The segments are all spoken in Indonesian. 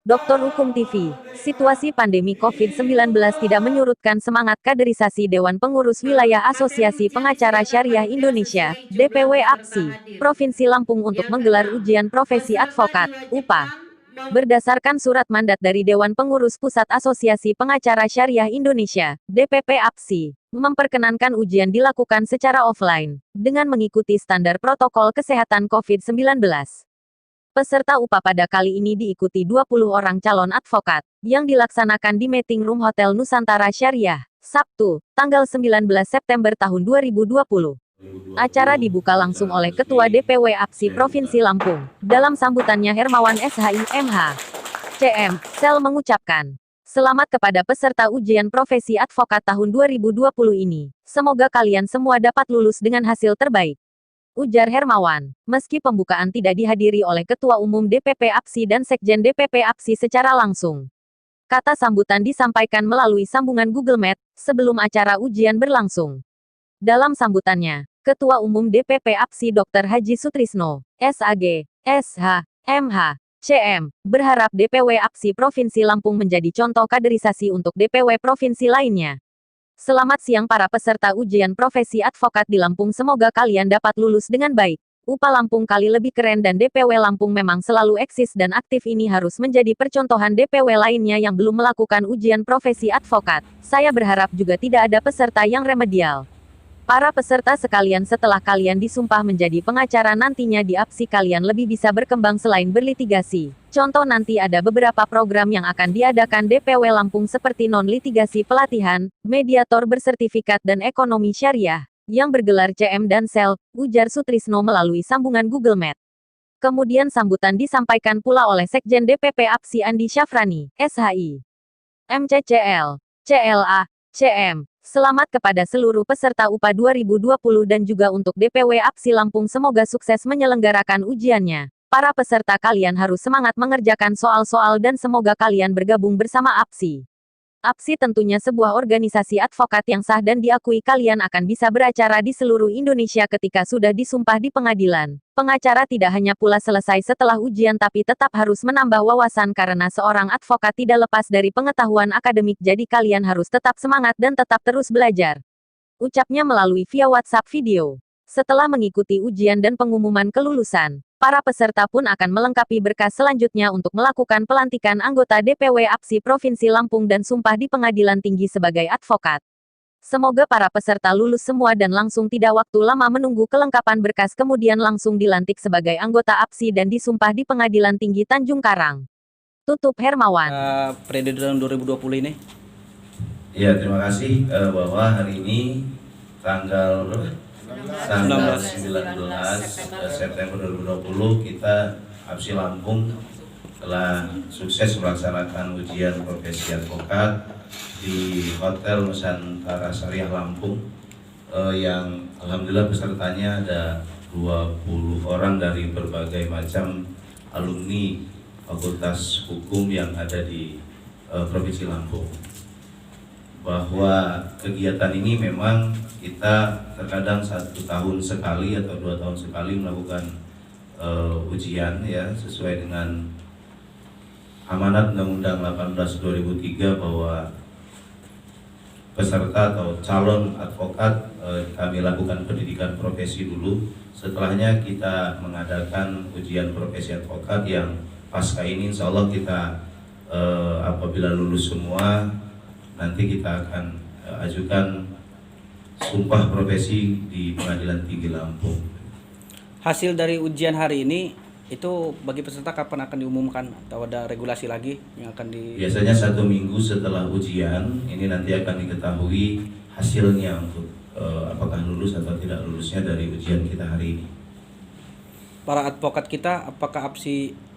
Doktor Hukum TV, situasi pandemi COVID-19 tidak menyurutkan semangat kaderisasi Dewan Pengurus Wilayah Asosiasi Pengacara Syariah Indonesia, DPW APSI, Provinsi Lampung untuk menggelar ujian profesi advokat, UPA. Berdasarkan surat mandat dari Dewan Pengurus Pusat Asosiasi Pengacara Syariah Indonesia, DPP APSI, memperkenankan ujian dilakukan secara offline, dengan mengikuti standar protokol kesehatan COVID-19. Peserta UPA pada kali ini diikuti 20 orang calon advokat, yang dilaksanakan di Meeting Room Hotel Nusantara Syariah, Sabtu, tanggal 19 September tahun 2020. Acara dibuka langsung oleh Ketua DPW APSI Provinsi Lampung. Dalam sambutannya Hermawan SHI MH. CM, Sel mengucapkan, selamat kepada peserta ujian profesi advokat tahun 2020 ini. Semoga kalian semua dapat lulus dengan hasil terbaik. Ujar Hermawan, meski pembukaan tidak dihadiri oleh Ketua Umum DPP APSI dan Sekjen DPP APSI secara langsung. Kata sambutan disampaikan melalui sambungan Google Meet, sebelum acara ujian berlangsung. Dalam sambutannya, Ketua Umum DPP APSI Dr. Haji Sutrisno, SAG, SH, MH, CM, berharap DPW APSI Provinsi Lampung menjadi contoh kaderisasi untuk DPW provinsi lainnya. Selamat siang para peserta ujian profesi advokat di Lampung, semoga kalian dapat lulus dengan baik. UPA Lampung kali lebih keren dan DPW Lampung memang selalu eksis dan aktif, ini harus menjadi percontohan DPW lainnya yang belum melakukan ujian profesi advokat. Saya berharap juga tidak ada peserta yang remedial. Para peserta sekalian, setelah kalian disumpah menjadi pengacara nantinya di APSI, kalian lebih bisa berkembang selain berlitigasi. Contoh, nanti ada beberapa program yang akan diadakan DPW Lampung seperti non-litigasi pelatihan, mediator bersertifikat dan ekonomi syariah, yang bergelar CM dan SEL, ujar Sutrisno melalui sambungan Google Meet. Kemudian sambutan disampaikan pula oleh Sekjen DPP APSI Andi Syafrani, SHI, MCCL, CLA, CM. Selamat kepada seluruh peserta UPA 2020 dan juga untuk DPW APSI Lampung, semoga sukses menyelenggarakan ujiannya. Para peserta kalian harus semangat mengerjakan soal-soal dan semoga kalian bergabung bersama APSI. APSI tentunya sebuah organisasi advokat yang sah dan diakui, kalian akan bisa beracara di seluruh Indonesia ketika sudah disumpah di pengadilan. Pengacara tidak hanya pula selesai setelah ujian tapi tetap harus menambah wawasan karena seorang advokat tidak lepas dari pengetahuan akademik, jadi kalian harus tetap semangat dan tetap terus belajar. Ucapnya melalui via WhatsApp video. Setelah mengikuti ujian dan pengumuman kelulusan, para peserta pun akan melengkapi berkas selanjutnya untuk melakukan pelantikan anggota DPW APSI Provinsi Lampung dan sumpah di Pengadilan Tinggi sebagai advokat. Semoga para peserta lulus semua dan langsung tidak waktu lama menunggu kelengkapan berkas, kemudian langsung dilantik sebagai anggota APSI dan disumpah di Pengadilan Tinggi Tanjung Karang. Tutup Hermawan. Periode tahun 2020 ini. Ya, terima kasih bahwa hari ini tanggal 19 September 2020 kita APSI Lampung telah sukses melaksanakan ujian profesi advokat di Hotel Nusantara Syariah Lampung, yang alhamdulillah pesertanya ada 20 orang dari berbagai macam alumni Fakultas Hukum yang ada di Provinsi Lampung. Bahwa kegiatan ini memang kita terkadang 1 tahun sekali atau 2 tahun sekali melakukan ujian, ya, sesuai dengan amanat Undang-Undang 18 2003 bahwa peserta atau calon advokat kami lakukan pendidikan profesi dulu, setelahnya kita mengadakan ujian profesi advokat yang pasca ini insya Allah kita apabila lulus semua nanti kita akan ajukan sumpah profesi di Pengadilan Tinggi Lampung. Hasil dari ujian hari ini itu bagi peserta kapan akan diumumkan atau ada regulasi lagi yang akan di? Biasanya 1 minggu setelah ujian ini nanti akan diketahui hasilnya untuk apakah lulus atau tidak lulusnya dari ujian kita hari ini. Para advokat kita, apakah APSI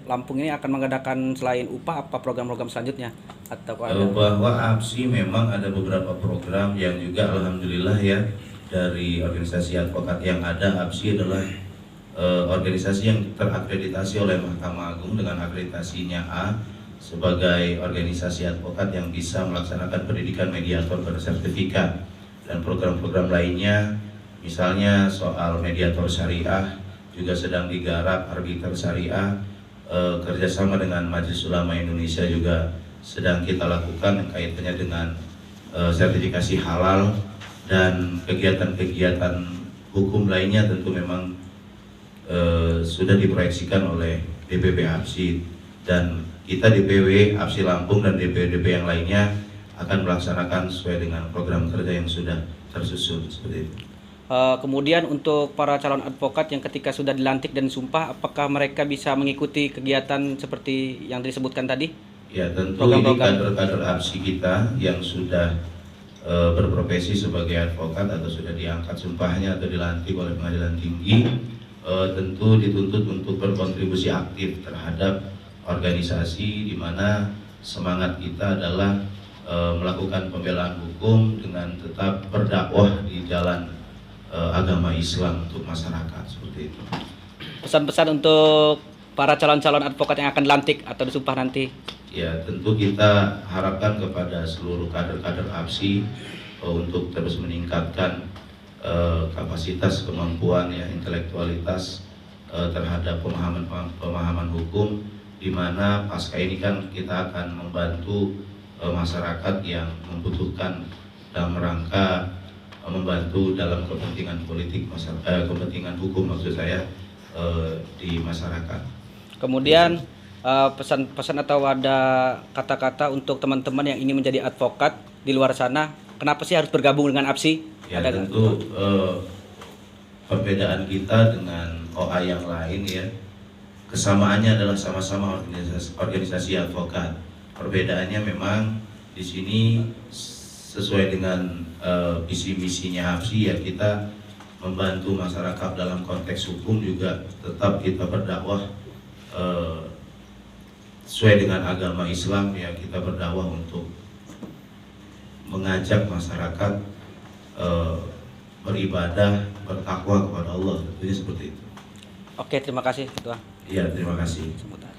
Lampung ini akan mengadakan selain UPA apa program-program selanjutnya atau ada? Bahwa APSI memang ada beberapa program yang juga alhamdulillah ya, dari organisasi advokat yang ada, APSI adalah organisasi yang terakreditasi oleh Mahkamah Agung dengan akreditasinya A sebagai organisasi advokat yang bisa melaksanakan pendidikan mediator bersertifikat, dan program-program lainnya misalnya soal mediator syariah juga sedang digarap, arbiter syariah, kerjasama dengan Majelis Ulama Indonesia juga sedang kita lakukan kaitannya dengan sertifikasi halal dan kegiatan-kegiatan hukum lainnya tentu memang sudah diproyeksikan oleh DPP APSI, dan kita DPW APSI Lampung dan DPW yang lainnya akan melaksanakan sesuai dengan program kerja yang sudah tersusun seperti itu. Kemudian untuk para calon advokat yang ketika sudah dilantik dan sumpah, apakah mereka bisa mengikuti kegiatan seperti yang disebutkan tadi? Ya, tentu ini kader-kader APSI kita yang sudah berprofesi sebagai advokat atau sudah diangkat sumpahnya atau dilantik oleh pengadilan tinggi, tentu dituntut untuk berkontribusi aktif terhadap organisasi, di mana semangat kita adalah melakukan pembelaan hukum dengan tetap berdakwah di jalan agama Islam untuk masyarakat, seperti itu. Pesan-pesan untuk para calon-calon advokat yang akan dilantik atau disumpah nanti? Ya, tentu kita harapkan kepada seluruh kader-kader APSI untuk terus meningkatkan kapasitas, kemampuan, ya, intelektualitas terhadap pemahaman hukum, di mana pasca ini kan kita akan membantu masyarakat yang membutuhkan dalam rangka membantu dalam kepentingan politik kepentingan hukum maksud saya di masyarakat. Kemudian pesan-pesan atau ada kata-kata untuk teman-teman yang ingin menjadi advokat di luar sana, kenapa sih harus bergabung dengan APSI? Ya, ada tentu perbedaan kita dengan OA yang lain, ya, kesamaannya adalah sama-sama organisasi advokat. Perbedaannya memang di sini sesuai dengan visi misinya APSI, ya, kita membantu masyarakat dalam konteks hukum, juga tetap kita berdakwah sesuai dengan agama Islam, ya, kita berdakwah untuk mengajak masyarakat beribadah, bertakwa kepada Allah, tentunya seperti itu. Oke, terima kasih Ketua. Iya, terima kasih. Semoga.